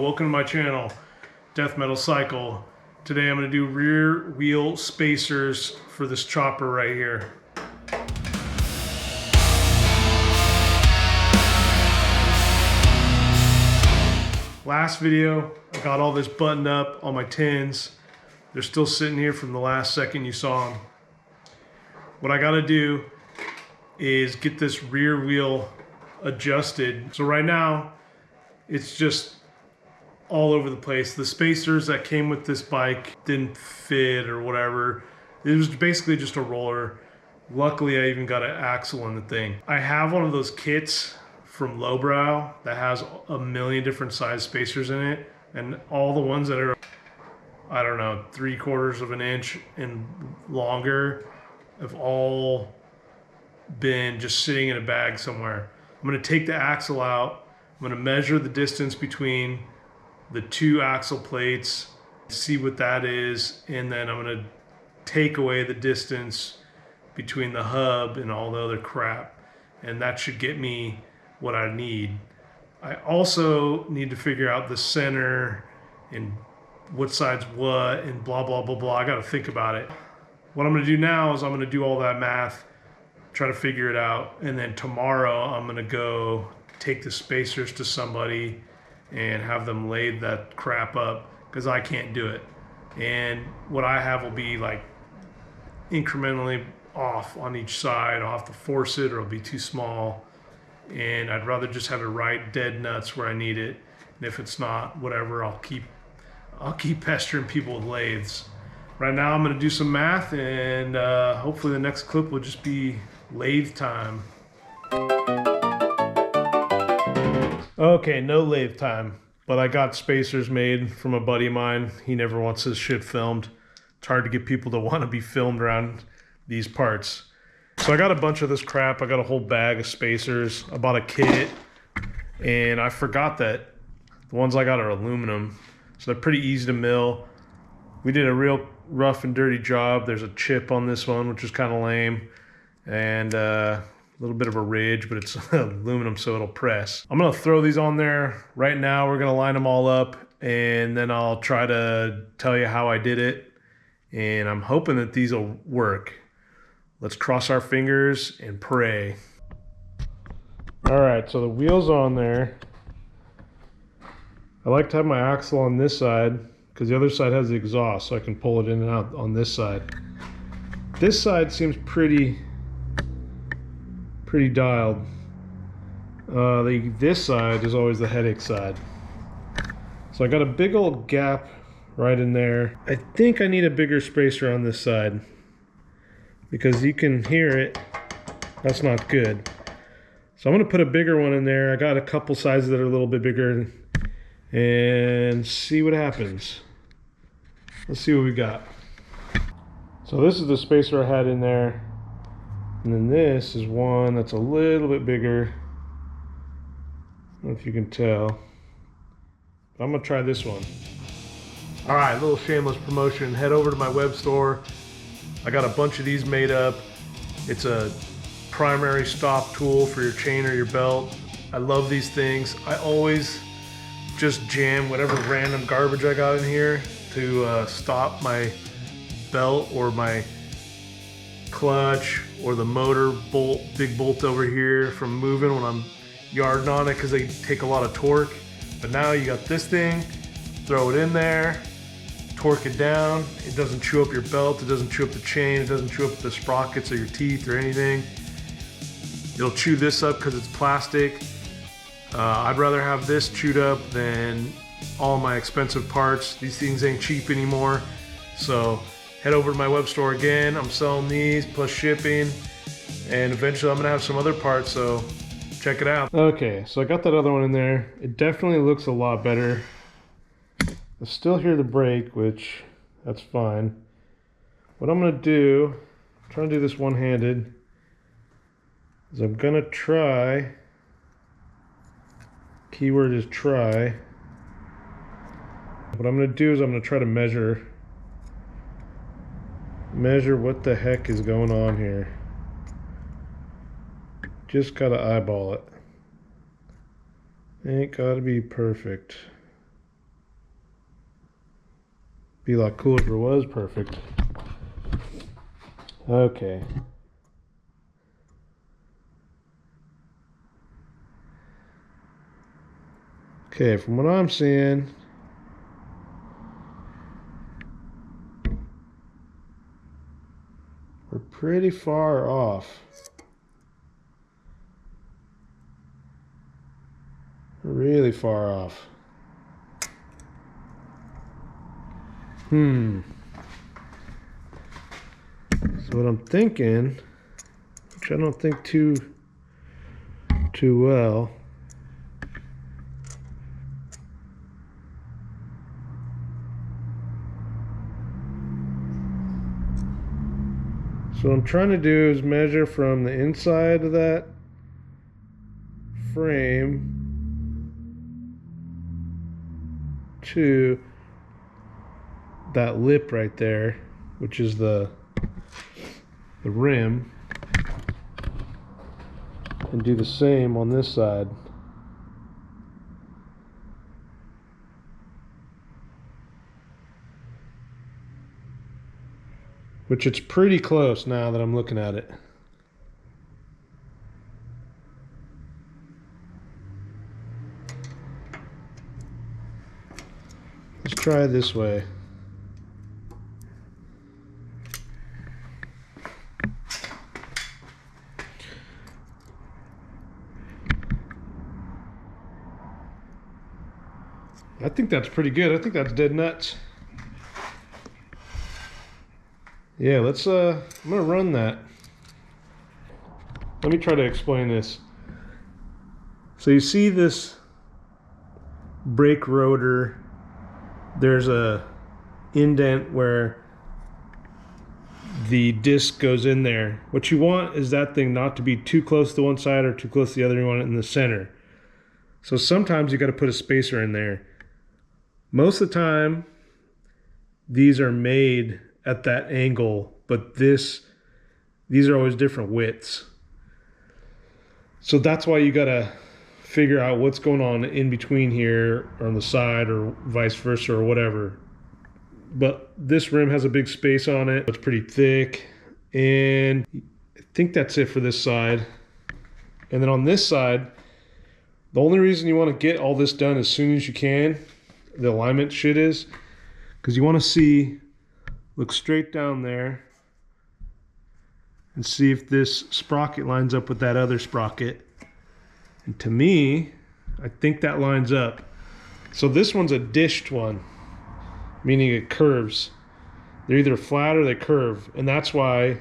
Welcome to my channel, Death Metal Cycle. Today I'm going to do rear wheel spacers for this chopper right here. Last video, I got all this buttoned up on my tins. They're still sitting here from the last second you saw them. What I got to do is get this rear wheel adjusted. So right now, it's just all over the place. The spacers that came with this bike didn't fit or whatever. It was basically just a roller. Luckily, I even got an axle on the thing. I have one of those kits from Lowbrow that has a million different size spacers in it, and all the ones that are, I don't know, 3/4 of an inch and longer have all been just sitting in a bag somewhere. I'm gonna take the axle out. I'm gonna measure the distance between the two axle plates, see what that is, and then I'm gonna take away the distance between the hub and all the other crap, and that should get me what I need. I also need to figure out the center and what side's what and blah, blah, blah, blah. I gotta think about it. What I'm gonna do now is I'm gonna do all that math, try to figure it out, and then tomorrow I'm gonna go take the spacers to somebody and have them laid that crap up, because I can't do it. And what I have will be like incrementally off on each side. I'll have to force it or it'll be too small. And I'd rather just have it right dead nuts where I need it. And if it's not, whatever, I'll keep pestering people with lathes. Right now I'm gonna do some math, and hopefully the next clip will just be lathe time. Okay, no lathe time, but I got spacers made from a buddy of mine. He never wants his shit filmed. It's hard to get people to want to be filmed around these parts. So I got a bunch of this crap. I got a whole bag of spacers. I bought a kit, and I forgot that the ones I got are aluminum, so they're pretty easy to mill. We did a real rough and dirty job. There's a chip on this one, which is kind of lame, and a little bit of a ridge, but it's aluminum, so it'll press. I'm gonna throw these on there right now. We're gonna line them all up, and then I'll try to tell you how I did it, and I'm hoping that these will work. Let's cross our fingers and pray. All right, so the wheel's on there. I like to have my axle on this side because the other side has the exhaust, so I can pull it in and out on this side. This side seems pretty dialed. This side is always the headache side. So I got a big old gap right in there. I think I need a bigger spacer on this side because you can hear it. That's not good. So I'm gonna put a bigger one in there. I got a couple sizes that are a little bit bigger, and see what happens. Let's see what we got. So this is the spacer I had in there. And then this is one that's a little bit bigger. I don't know if you can tell. But I'm gonna try this one. All right, little shameless promotion. Head over to my web store. I got a bunch of these made up. It's a primary stop tool for your chain or your belt. I love these things. I always just jam whatever random garbage I got in here to stop my belt or my clutch or the motor bolt, big bolt over here, from moving when I'm yarding on it, because they take a lot of torque. But now you got this thing, throw it in there, torque it down. It doesn't chew up your belt, it doesn't chew up the chain, it doesn't chew up the sprockets or your teeth or anything. It'll chew this up because it's plastic. I'd rather have this chewed up than all my expensive parts. These things ain't cheap anymore. So head over to my web store again. I'm selling these plus shipping, and eventually I'm gonna have some other parts, so check it out. Okay, so I got that other one in there. It definitely looks a lot better. I still hear the brake, which that's fine. What I'm gonna do, I'm trying to do this one-handed, is I'm gonna try, keyword is try. What I'm gonna do is I'm gonna try to measure what the heck is going on here. Just gotta eyeball it. Ain't gotta be perfect. Be a lot cooler if it was perfect. Okay. Okay, from what I'm seeing, we're pretty far off. We're really far off. So what I'm thinking, which I don't think too well, so what I'm trying to do is measure from the inside of that frame to that lip right there, which is the rim, and do the same on this side. Which it's pretty close now that I'm looking at it. Let's try it this way. I think that's pretty good. I think that's dead nuts. Yeah, let's I'm gonna run that. Let me try to explain this. So you see this brake rotor, there's a indent where the disc goes in there. What you want is that thing not to be too close to one side or too close to the other. You want it in the center. So sometimes you got to put a spacer in there. Most of the time, these are made at that angle, but these are always different widths. So that's why you got to figure out what's going on in between here or on the side or vice versa or whatever. But this rim has a big space on it. It's pretty thick. And I think that's it for this side. And then on this side, the only reason you want to get all this done as soon as you can, the alignment shit, is because you want to see, look straight down there and see if this sprocket lines up with that other sprocket. And to me, I think that lines up. So this one's a dished one, meaning it curves. They're either flat or they curve, and that's why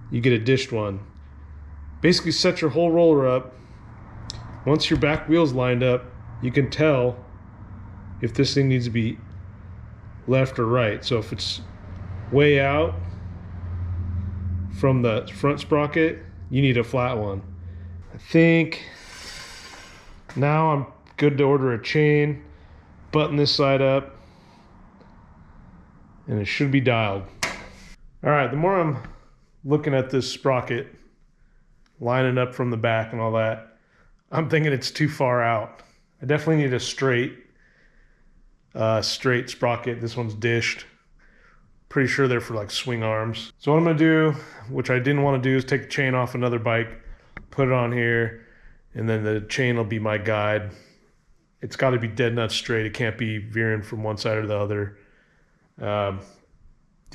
you get a dished one. Basically set your whole roller up. Once your back wheel's lined up, you can tell if this thing needs to be left or right. So if it's way out from the front sprocket, you need a flat one. I think now I'm good to order a chain, button this side up, and it should be dialed. All right, the more I'm looking at this sprocket, lining up from the back and all that, I'm thinking it's too far out. I definitely need a straight sprocket. This one's dished. Pretty sure they're for like swing arms. So what I'm gonna do, which I didn't want to do, is take the chain off another bike, put it on here, and then the chain will be my guide. It's got to be dead nuts straight. It can't be veering from one side or the other. The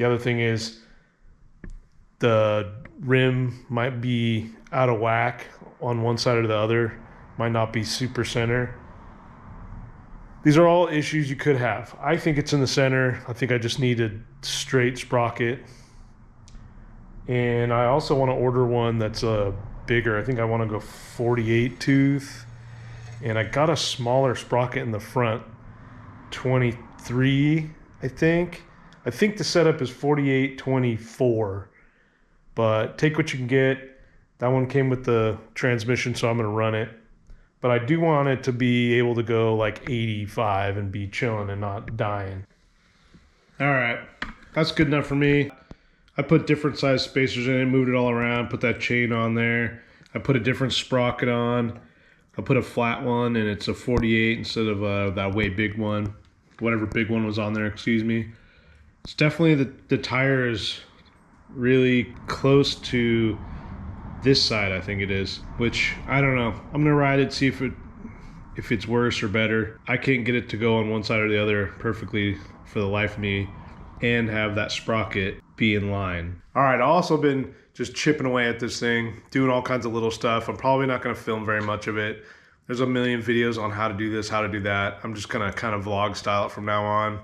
other thing is the rim might be out of whack on one side or the other, might not be super center. These are all issues you could have. I think it's in the center. I think I just need a straight sprocket. And I also want to order one that's bigger. I think I want to go 48 tooth. And I got a smaller sprocket in the front, 23, I think. I think the setup is 48-24. But take what you can get. That one came with the transmission, so I'm going to run it. But I do want it to be able to go like 85 and be chilling and not dying. All right, that's good enough for me. I put different size spacers in it, moved it all around, put that chain on there. I put a different sprocket on. I put a flat one, and it's a 48 instead of that way big one. whatever big one was on there, excuse me. It's definitely the tire is really close to this side, I think it is, which I don't know. I'm gonna ride it, see if it's worse or better. I can't get it to go on one side or the other perfectly for the life of me and have that sprocket be in line. All right, I've also been just chipping away at this thing, doing all kinds of little stuff. I'm probably not gonna film very much of it. There's a million videos on how to do this, how to do that. I'm just gonna kind of vlog style it from now on.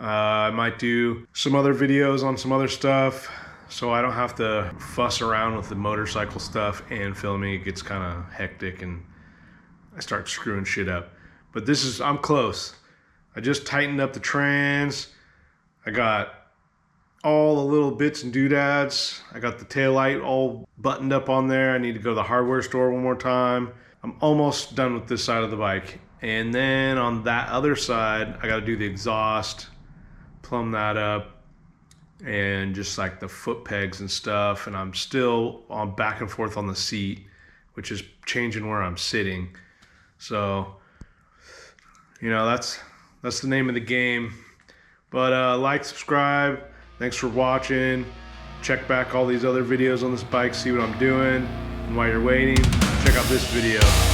I might do some other videos on some other stuff, so I don't have to fuss around with the motorcycle stuff and filming. It gets kind of hectic and I start screwing shit up. But I'm close. I just tightened up the trans. I got all the little bits and doodads. I got the taillight all buttoned up on there. I need to go to the hardware store one more time. I'm almost done with this side of the bike. And then on that other side, I gotta do the exhaust, plumb that up, and just like the foot pegs and stuff. And I'm still on back and forth on the seat, which is changing where I'm sitting. So, you know, that's the name of the game. But like, subscribe. Thanks for watching. Check back all these other videos on this bike, see what I'm doing. And while you're waiting, check out this video.